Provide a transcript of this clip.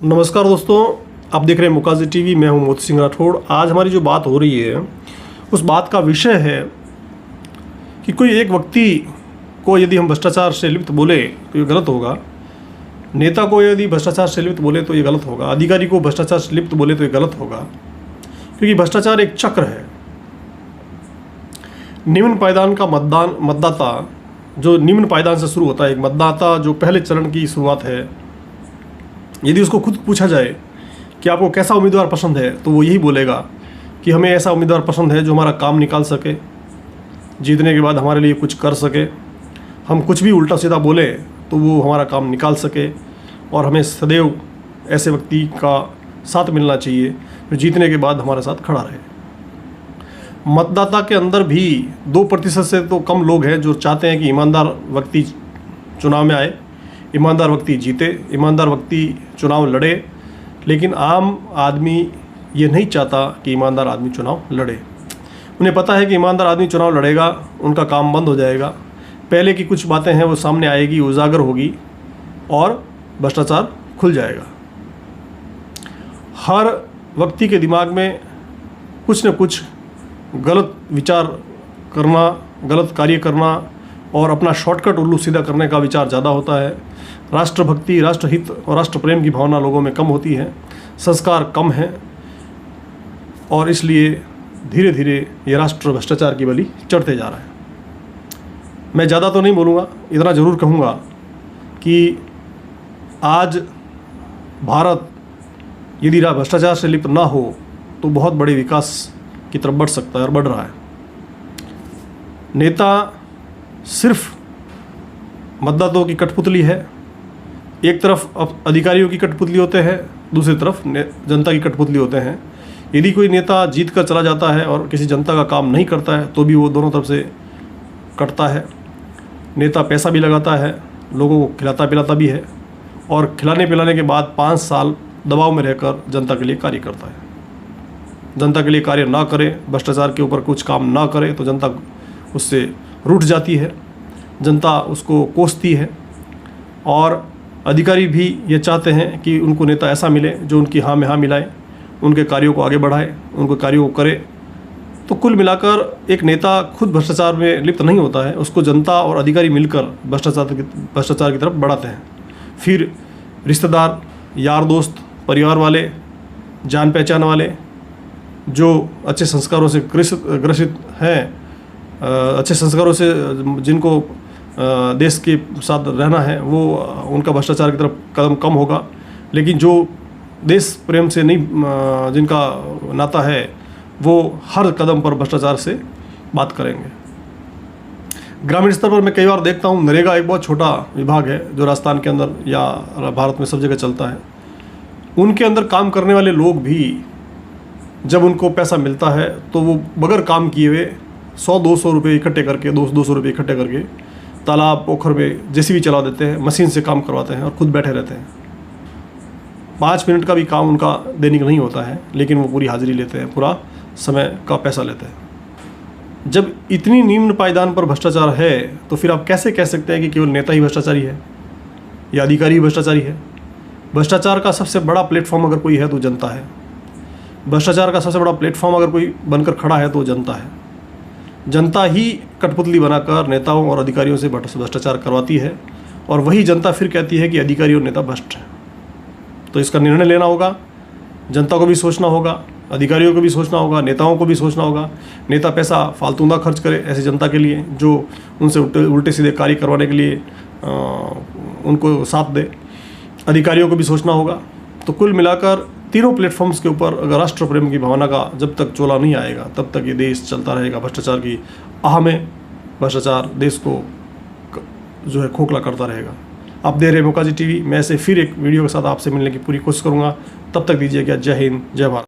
नमस्कार दोस्तों, आप देख रहे हैं मुकाजी टीवी। मैं हूं मोती सिंह राठौड़। आज हमारी जो बात हो रही है उस बात का विषय है कि कोई एक व्यक्ति को यदि हम भ्रष्टाचार से लिप्त बोले तो ये गलत होगा, नेता को यदि भ्रष्टाचार से लिप्त बोले तो ये गलत होगा, अधिकारी को भ्रष्टाचार से लिप्त बोले तो ये गलत होगा, क्योंकि भ्रष्टाचार एक चक्र है। निम्न पायदान का मतदाता जो निम्न पायदान से शुरू होता है, एक मतदाता जो पहले चरण की शुरुआत है, यदि उसको खुद पूछा जाए कि आपको कैसा उम्मीदवार पसंद है तो वो यही बोलेगा कि हमें ऐसा उम्मीदवार पसंद है जो हमारा काम निकाल सके, जीतने के बाद हमारे लिए कुछ कर सके, हम कुछ भी उल्टा सीधा बोले तो वो हमारा काम निकाल सके, और हमें सदैव ऐसे व्यक्ति का साथ मिलना चाहिए जो जीतने के बाद हमारे साथ खड़ा रहे। मतदाता के अंदर भी 2% से तो कम लोग हैं जो चाहते हैं कि ईमानदार व्यक्ति चुनाव में आए, ईमानदार व्यक्ति जीते, ईमानदार व्यक्ति चुनाव लड़े। लेकिन आम आदमी ये नहीं चाहता कि ईमानदार आदमी चुनाव लड़े। उन्हें पता है कि ईमानदार आदमी चुनाव लड़ेगा, उनका काम बंद हो जाएगा, पहले की कुछ बातें हैं वो सामने आएगी, उजागर होगी और भ्रष्टाचार खुल जाएगा। हर व्यक्ति के दिमाग में कुछ न कुछ गलत विचार करना, गलत कार्य करना और अपना शॉर्टकट उल्लू सीधा करने का विचार ज़्यादा होता है। राष्ट्रभक्ति, राष्ट्रहित और राष्ट्र प्रेम की भावना लोगों में कम होती है, संस्कार कम है, और इसलिए धीरे धीरे ये राष्ट्र भ्रष्टाचार की बलि चढ़ते जा रहा है। मैं ज़्यादा तो नहीं बोलूँगा, इतना ज़रूर कहूँगा कि आज भारत यदि भ्रष्टाचार से लिप्त ना हो तो बहुत बड़े विकास की तरफ बढ़ सकता है और बढ़ रहा है। नेता सिर्फ मतदाताओं की कठपुतली है। एक तरफ अधिकारियों की कठपुतली होते हैं, दूसरी तरफ जनता की कठपुतली होते हैं। यदि कोई नेता जीत कर चला जाता है और किसी जनता का काम नहीं करता है तो भी वो दोनों तरफ से कटता है। नेता पैसा भी लगाता है, लोगों को खिलाता पिलाता भी है, और खिलाने पिलाने के बाद 5 साल दबाव में रहकर जनता के लिए कार्य करता है। जनता के लिए कार्य ना करे, भ्रष्टाचार के ऊपर कुछ काम ना करे तो जनता उससे रूठ जाती है, जनता उसको कोसती है। और अधिकारी भी ये चाहते हैं कि उनको नेता ऐसा मिले जो उनकी हाँ में हाँ मिलाए, उनके कार्यों को आगे बढ़ाए, उनके कार्यों को करे। तो कुल मिलाकर एक नेता खुद भ्रष्टाचार में लिप्त नहीं होता है, उसको जनता और अधिकारी मिलकर भ्रष्टाचार की तरफ बढ़ाते हैं। फिर रिश्तेदार, यार दोस्त, परिवार वाले, जान पहचान वाले जो अच्छे संस्कारों से ग्रसित हैं, अच्छे संस्कारों से जिनको देश के साथ रहना है, वो उनका भ्रष्टाचार की तरफ कदम कम होगा। लेकिन जो देश प्रेम से नहीं, जिनका नाता है, वो हर कदम पर भ्रष्टाचार से बात करेंगे। ग्रामीण स्तर पर मैं कई बार देखता हूँ, नरेगा एक बहुत छोटा विभाग है जो राजस्थान के अंदर या भारत में सब जगह चलता है। उनके अंदर काम करने वाले लोग भी जब उनको पैसा मिलता है तो वो बगैर काम किए हुए 100-200 रुपये इकट्ठे करके, 200 रुपये इकट्ठे करके तालाब पोखर में जेसीबी चला देते हैं, मशीन से काम करवाते हैं और खुद बैठे रहते हैं। 5 मिनट का भी काम उनका दैनिक नहीं होता है, लेकिन वो पूरी हाजिरी लेते हैं, पूरा समय का पैसा लेते हैं। जब इतनी निम्न पायदान पर भ्रष्टाचार है तो फिर आप कैसे कह सकते हैं कि केवल नेता ही भ्रष्टाचारी है या अधिकारी ही भ्रष्टाचारी है? भ्रष्टाचार का सबसे बड़ा प्लेटफॉर्म अगर कोई है तो जनता है। भ्रष्टाचार का सबसे बड़ा प्लेटफॉर्म अगर कोई बनकर खड़ा है तो जनता है। जनता ही कठपुतली बनाकर नेताओं और अधिकारियों से भ्रष्टाचार करवाती है, और वही जनता फिर कहती है कि अधिकारी और नेता भ्रष्ट हैं। तो इसका निर्णय लेना होगा, जनता को भी सोचना होगा, अधिकारियों को भी सोचना होगा, नेताओं को भी सोचना होगा। नेता पैसा फालतू ना खर्च करे ऐसी जनता के लिए जो उनसे उल्टे सीधे कार्य करवाने के लिए उनको साथ दे। अधिकारियों को भी सोचना होगा। तो कुल मिलाकर तीनों प्लेटफॉर्म्स के ऊपर अगर राष्ट्र प्रेम की भावना का जब तक चोला नहीं आएगा तब तक ये देश चलता रहेगा भ्रष्टाचार की आह में। भ्रष्टाचार देश को जो है खोखला करता रहेगा। आप देख रहे हैं मुकाजी टीवी। मैं ऐसे फिर एक वीडियो के साथ आपसे मिलने की पूरी कोशिश करूँगा। तब तक दीजिए क्या, जय हिंद, जय भारत।